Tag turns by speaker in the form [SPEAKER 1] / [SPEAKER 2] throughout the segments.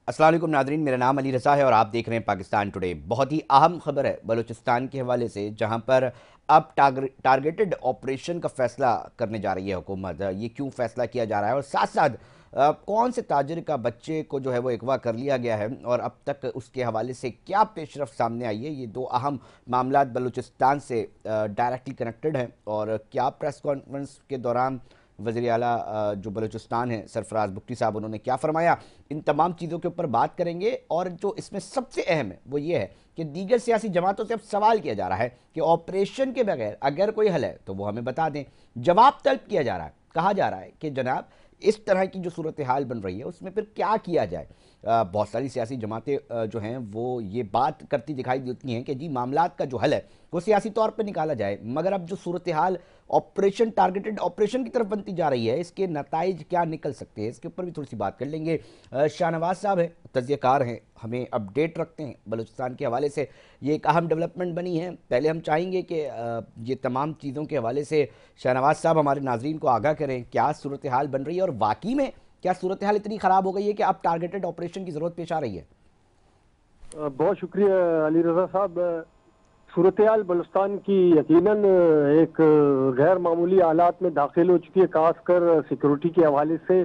[SPEAKER 1] अस्सलाम वालेकुम नादरीन, मेरा नाम अली रज़ा है और आप देख रहे हैं पाकिस्तान टुडे। बहुत ही अहम खबर है बलूचिस्तान के हवाले से, जहां पर अब टारगेटेड ऑपरेशन का फैसला करने जा रही है हुकूमत। ये क्यों फैसला किया जा रहा है और साथ साथ कौन से ताजिर का बच्चे को जो है वो अगवा कर लिया गया है और अब तक उसके हवाले से क्या पेशरफ सामने आई है, ये दो अहम मामला बलूचिस्तान से डायरेक्टली कनेक्टेड हैं। और क्या प्रेस कॉन्फ्रेंस के दौरान वज़ीर आला जो बलूचिस्तान है सरफराज बुगटी साहब, उन्होंने क्या फरमाया, इन तमाम चीज़ों के ऊपर बात करेंगे। और जो इसमें सबसे अहम है वो ये है कि दीगर सियासी जमातों से अब सवाल किया जा रहा है कि ऑपरेशन के बगैर अगर कोई हल है तो वो हमें बता दें। जवाब तलब किया जा रहा है, कहा जा रहा है कि जनाब इस तरह की जो सूरत हाल बन रही है उसमें फिर क्या किया जाए। बहुत सारी सियासी जमातें जो हैं वो ये बात करती दिखाई देती हैं कि जी मामलात का जो हल है वो सियासी तौर पे निकाला जाए, मगर अब जो सूरत हाल ऑपरेशन टारगेटेड ऑपरेशन की तरफ बनती जा रही है, इसके नताइज क्या निकल सकते हैं, इसके ऊपर भी थोड़ी सी बात कर लेंगे। शाहनवाज साहब हैं, तज्ज़ियाकार हैं, हमें अपडेट रखते हैं बलूचिस्तान के हवाले से। ये एक अहम डेवलपमेंट बनी है। पहले हम चाहेंगे कि ये तमाम चीज़ों के हवाले से शाहनवाज साहब हमारे नाजरीन को आगाह करें, क्या सूरत हाल बन रही है और वाकई में क्या सूरत हाल इतनी ख़राब हो गई है कि अब टारगेटेड ऑपरेशन की ज़रूरत पेश आ रही है।
[SPEAKER 2] बहुत शुक्रिया अली रज़ा साहब। सूरत हाल बलूचिस्तान की यकीनन एक गैर मामूली हालात में दाखिल हो चुकी है, खासकर सिक्योरिटी के हवाले से।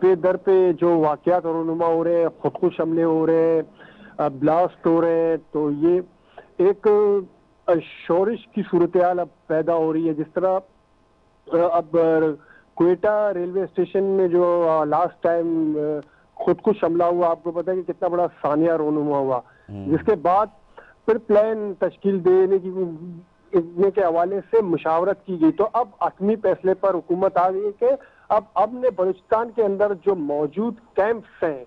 [SPEAKER 2] पे दर पे जो वाक़यात रूनुमा हो रहे हैं, खुदकुश हमले हो रहे हैं, ब्लास्ट हो रहे हैं, तो ये एक शोरिश की सूरत हाल अब पैदा हो रही है। जिस तरह अब क्वेटा रेलवे स्टेशन में जो लास्ट टाइम खुदकुश हमला हुआ, आपको पता है कि कितना बड़ा सानिया रोनुमा हुआ, जिसके बाद फिर प्लान तश्कील देने के हवाले से मुशावरत की गई। तो अब हतमी फैसले पर हुकूमत आ गई है कि अब ने बलूचिस्तान के अंदर जो मौजूद कैंप्स हैं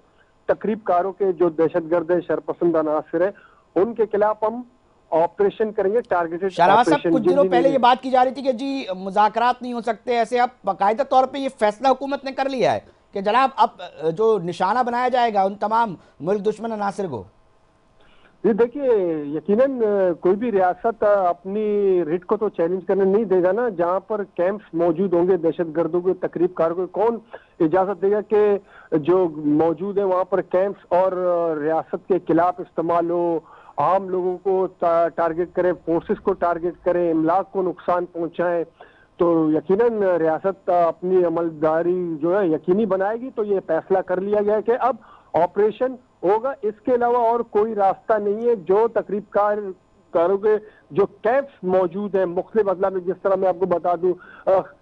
[SPEAKER 2] तकरीब कारों के, जो दहशतगर्द शरपसंद अनासर है, उनके खिलाफ हम ऑपरेशन करेंगे, टारगेटेड
[SPEAKER 1] शाहनवाज साहब,
[SPEAKER 2] ऑपरेशन।
[SPEAKER 1] कुछ दिनों पहले ये बात की जा रही थी कि जी मुज़ाकरात नहीं हो सकते, ऐसे अब बाकायदा तौर पे ये फैसला हुकूमत ने कर लिया है कि जनाब अब जो निशाना बनाया जाएगा उन तमाम मुल्क दुश्मन अनासर को।
[SPEAKER 2] ये देखिए, यकीनन कोई भी रियासत अपनी रिट को तो चैलेंज करने नहीं देगा ना। जहां पर कैंप्स मौजूद होंगे दहशतगर्दों के, तकरीब कारों को कौन इजाजत देगा कि जो मौजूद है वहां पर कैंप्स और रियासत के खिलाफ इस्तेमाल हो, आम लोगों को टारगेट करें, फोर्सेस को टारगेट करें, इमलाक को नुकसान पहुंचाएं। तो यकीनन रियासत अपनी अमलदारी जो है यकीनी बनाएगी। तो ये फैसला कर लिया गया है कि अब ऑपरेशन होगा, इसके अलावा और कोई रास्ता नहीं है। जो कारों के जो कैंप्स मौजूद हैं मुख्तलिफ अजला में, जिस तरह मैं आपको बता दूं,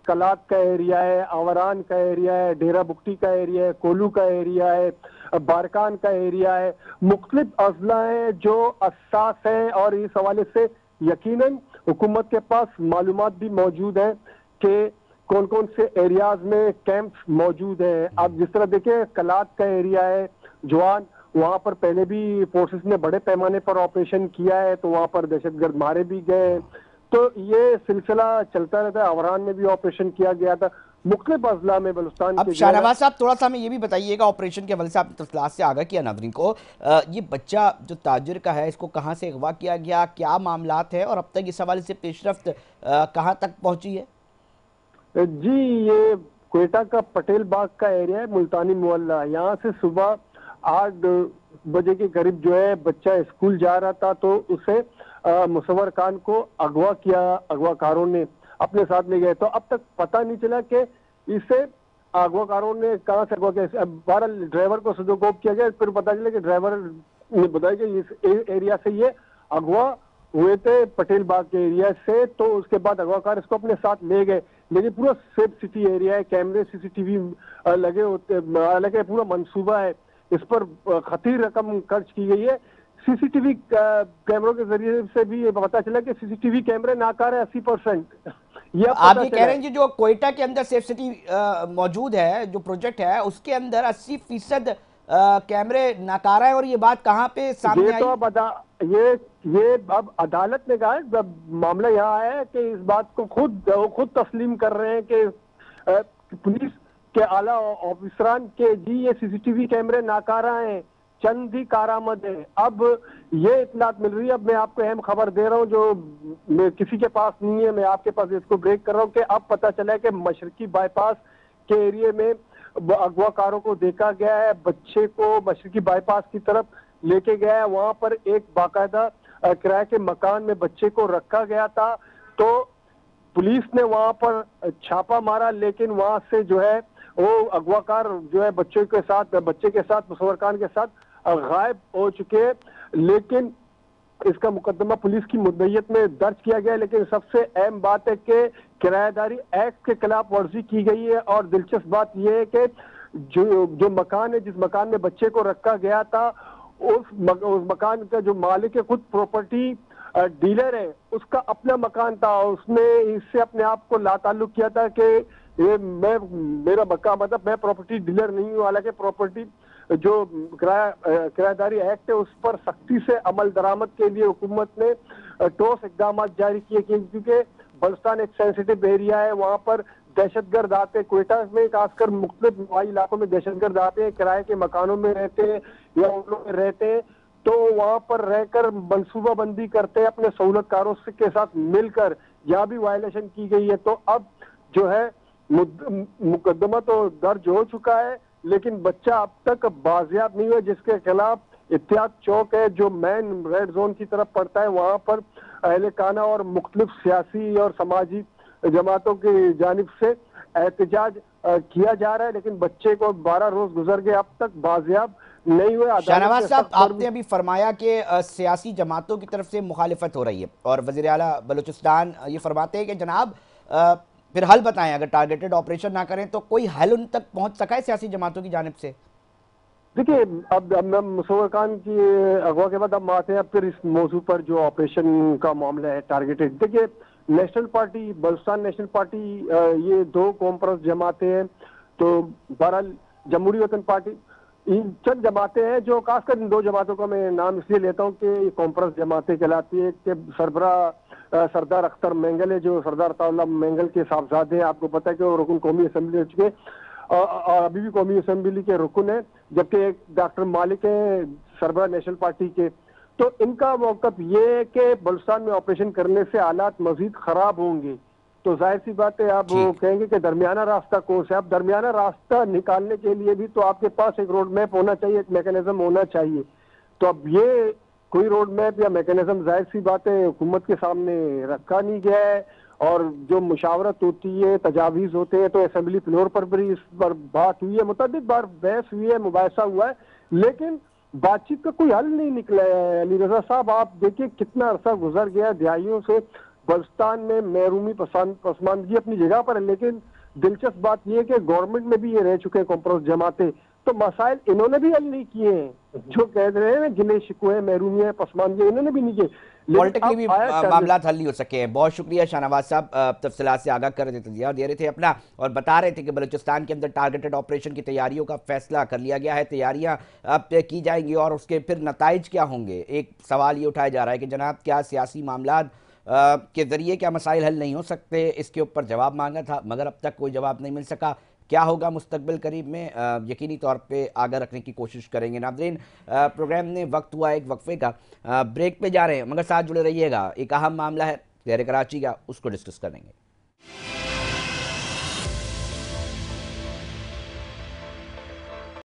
[SPEAKER 2] कलात का एरिया है, आवरान का एरिया है, डेरा बुगटी का एरिया है, कोलू का एरिया है, बारकान का एरिया है, मुख्तलिफ अजला है जो अस्सास हैं। और इस हवाले से यकीनन हुकूमत के पास मालूमात भी मौजूद है कि कौन कौन से एरियाज में कैंप्स मौजूद हैं। अब जिस तरह देखें, कलात का एरिया है जवान, वहां पर पहले भी फोर्सेस ने बड़े पैमाने पर ऑपरेशन किया है, तो वहां पर दहशतगर्द मारे भी गए। तो ये सिलसिला चलता रहता है। अवरान में भी ऑपरेशन किया गया था, मुख्तलिफ अजला में बलूचिस्तान
[SPEAKER 1] अब
[SPEAKER 2] के।
[SPEAKER 1] शाहनवाज साहब, थोड़ा सा हमें ये भी बताइएगा, ऑपरेशन के हवाले से आपने तफसीलात से आगाह किया नाज़रीन को, ये बच्चा जो ताजिर का है इसको कहाँ से अगवा किया गया, क्या मामलात है और अब तक इस हवाले से पेशरफ्त कहाँ तक पहुँची है?
[SPEAKER 2] जी, ये क्वेटा का पटेल बाग का एरिया है, मुल्तानी मोहल्ला। यहाँ से सुबह 8 बजे के करीब जो है बच्चा स्कूल जा रहा था, तो उसे मुसव्वर खान को अगवा किया, अगवाकारों ने अपने साथ ले गए। तो अब तक पता नहीं चला कि इसे अगवाकारों ने कहां से अगवा किया। 12 ड्राइवर को सदोकोप किया गया, फिर पता चला कि ड्राइवर ने बताया कि इस एरिया से ये अगवा हुए थे, पटेल बाग के एरिया से। तो उसके बाद अगवाकार इसको अपने साथ ले गए, लेकिन पूरा सेफ सिटी एरिया है, कैमरे सीसीटीवी लगे होते, हालांकि पूरा मंसूबा है, इस पर खतीर रकम खर्च की गई है। सीसीटीवी कैमरों के जरिए से भी ये पता चला कि सीसीटीवी कैमरे नाकार है 80%।
[SPEAKER 1] आप ये कह रहे हैं कि जो क्वेटा के अंदर सेफ सिटी मौजूद है, जो प्रोजेक्ट है उसके अंदर 80% कैमरे नाकारा है, और ये बात कहाँ पे सामने आई?
[SPEAKER 2] तो अब ये अब अदालत ने कहा है, मामला यहाँ आया है कि इस बात को खुद तस्लीम कर रहे हैं कि पुलिस के आला ऑफिसरान के जी ये सीसीटीवी कैमरे नाकारा हैं, चंद ही कारामद है। अब ये इतलात मिल रही है, अब मैं आपको अहम खबर दे रहा हूँ जो किसी के पास नहीं है, मैं आपके पास इसको ब्रेक कर रहा हूँ कि अब पता चला है कि मशरकी बाईपास के एरिया में اغواکاروں کو دیکھا گیا ہے، بچے کو مشرقی بائی پاس کی طرف لے کے گیا ہے، وہاں پر ایک باقاعدہ کرائے کے مکان میں بچے کو رکھا گیا تھا، تو پولیس نے وہاں پر چھاپا مارا، لیکن وہاں سے جو ہے وہ اغواکار جو ہے بچے کے ساتھ مصور خان کے ساتھ غائب ہو چکے، لیکن اس کا مقدمہ پولیس کی مدعیت میں درج کیا گیا، لیکن سب سے اہم بات ہے کہ کرایہ داری ایکٹ کے خلاف ورزی کی گئی ہے، اور دلچسپ بات یہ ہے کہ جو مکان ہے، جس مکان میں بچے کو رکھا گیا تھا، اس مکان کا جو مالک ہے، خود پراپرٹی ڈیلر ہے، اس کا اپنا مکان تھا، اس نے اس سے اپنے آپ کو لا تعلق کیا تھا کہ میرا مکان، مطلب میں پراپرٹی ڈیلر نہیں ہوں، حالانکہ پراپرٹی جو کرایہ داری ایکٹ ہے اس پر سختی سے عمل درآمد کے لیے حکومت نے ٹھوس اقدامات جاری کیے، کیونکہ بلوچستان ایک سینسیٹیو ایریا ہے، وہاں پر دہشت گرد آتے ہیں، کوئٹہ میں خاص کر مختلف نواحی علاقوں میں دہشت گرد آتے ہیں، کرائے کے مکانوں میں رہتے ہیں یا ان میں رہتے ہیں، تو وہاں پر رہ کر منصوبہ بندی کرتے ہیں اپنے سہولت کاروں کے ساتھ مل کر، یہاں بھی وائلیشن کی گئی ہے، تو اب جو ہے مقدمہ تو درج ہو چکا ہے، لیکن بچہ اب تک بازیاب نہیں ہوا، جس کے خلاف اتحاد چوک ہے جو مین ریڈ زون کی طرف پڑتا ہے، وہاں پر اہل خانہ اور مختلف سیاسی اور سماجی جماعتوں کی جانب سے احتجاج کیا جا رہا ہے، لیکن بچے کو 12 روز گزر گئے، اب تک بازیاب نہیں ہوئے۔
[SPEAKER 1] شاہ
[SPEAKER 2] عدالت
[SPEAKER 1] نواز
[SPEAKER 2] نے
[SPEAKER 1] صاحب،
[SPEAKER 2] سخت
[SPEAKER 1] آپ نے ابھی فرمایا کہ سیاسی جماعتوں کی طرف سے مخالفت ہو رہی ہے، اور وزیر اعلیٰ بلوچستان یہ فرماتے ہیں کہ جناب پھر حل بتائیں، اگر ٹارگیٹڈ آپریشن نہ کریں تو کوئی حل ان تک پہنچ سکا ہے سیاسی جماعتوں کی جانب سے؟
[SPEAKER 2] دیکھیے، اب مصور خان کی اغوا کے بعد اب آتے ہیں پھر اس موضوع پر جو آپریشن کا معاملہ ہے ٹارگیٹڈ۔ دیکھیے، national party, Balochistan national party, یہ دو قوم پرست جماعتیں ہیں، تو بہرحال جمہوری وطن پارٹی، چند جماعتیں ہیں جو خاص کر ان دو جماعتوں کا میں نام اس لیے لیتا ہوں کہ یہ قوم پرست جماعتیں کہلاتی ہیں، کہ سربراہ سردار اختر مینگل ہے جو سردار عطا اللہ مینگل کے صاحبزادے ہیں، آپ کو پتہ ہے کہ وہ رکن قومی اسمبلی ہو چکے، اور ابھی بھی قومی اسمبلی کے رکن ہیں، جبکہ ایک ڈاکٹر مالک ہیں سربراہ نیشنل پارٹی کے۔ تو ان کا موقف یہ ہے کہ بلوچستان میں آپریشن کرنے سے حالات مزید خراب ہوں گے، تو ظاہر سی بات ہے آپ وہ
[SPEAKER 1] ٹھیک۔
[SPEAKER 2] کہیں گے کہ درمیانہ راستہ کون سا ہے۔ اب درمیانہ راستہ نکالنے کے لیے بھی تو آپ کے پاس ایک روڈ میپ ہونا چاہیے، ایک میکانزم ہونا چاہیے، تو اب یہ کوئی روڈ میپ یا میکانزم ظاہر سی بات ہے حکومت کے سامنے رکھا نہیں گیا ہے، اور جو مشاورت ہوتی ہے، تجاویز ہوتے ہیں، تو اسمبلی فلور پر بھی اس پر بات ہوئی ہے، متعدد بار بحث ہوئی ہے، مباحثہ ہوا ہے، لیکن بات چیت کا کوئی حل نہیں نکلا ہے۔ علی رضا صاحب، آپ دیکھیں کتنا عرصہ گزر گیا دہائیوں سے، بلوچستان میں محرومی پسماندگی اپنی جگہ پر ہے، لیکن دلچسپ بات یہ ہے کہ گورنمنٹ میں بھی یہ رہ چکے ہیں کمپروس جماعتیں، تو مسائل انہوں نے بھی حل نہیں کیے ہیں، جو کہہ رہے ہیں نا گلے شکوے محرومی پسماندگی، انہوں نے بھی نہیں کیے، لیکن
[SPEAKER 1] پولیٹیکلی
[SPEAKER 2] اب
[SPEAKER 1] بھی
[SPEAKER 2] آیا
[SPEAKER 1] معاملات حل نہیں ہو سکے ہیں۔ بہت شکریہ شاہ نواز صاحب، تفصیلات سے آگاہ کر رہے تھے، تجزیہ دے رہے تھے اپنا، اور بتا رہے تھے کہ بلوچستان کے اندر ٹارگیٹڈ آپریشن کی تیاریوں کا فیصلہ کر لیا گیا ہے، تیاریاں اب طے کی جائیں گی، اور اس کے پھر نتائج کیا ہوں گے۔ ایک سوال یہ اٹھایا جا رہا ہے کہ جناب کیا سیاسی معاملات کے ذریعے کیا مسائل حل نہیں ہو سکتے، اس کے اوپر جواب مانگا تھا مگر اب تک کوئی جواب نہیں مل سکا۔ کیا ہوگا مستقبل قریب میں، یقینی طور پہ آگاہ رکھنے کی کوشش کریں گے۔ ناظرین، پروگرام نے وقت ہوا ایک وقفے کا، بریک پہ جا رہے ہیں مگر ساتھ جڑے رہیے گا، ایک اہم معاملہ ہے شہر کراچی کا، اس کو ڈسکس کریں گے۔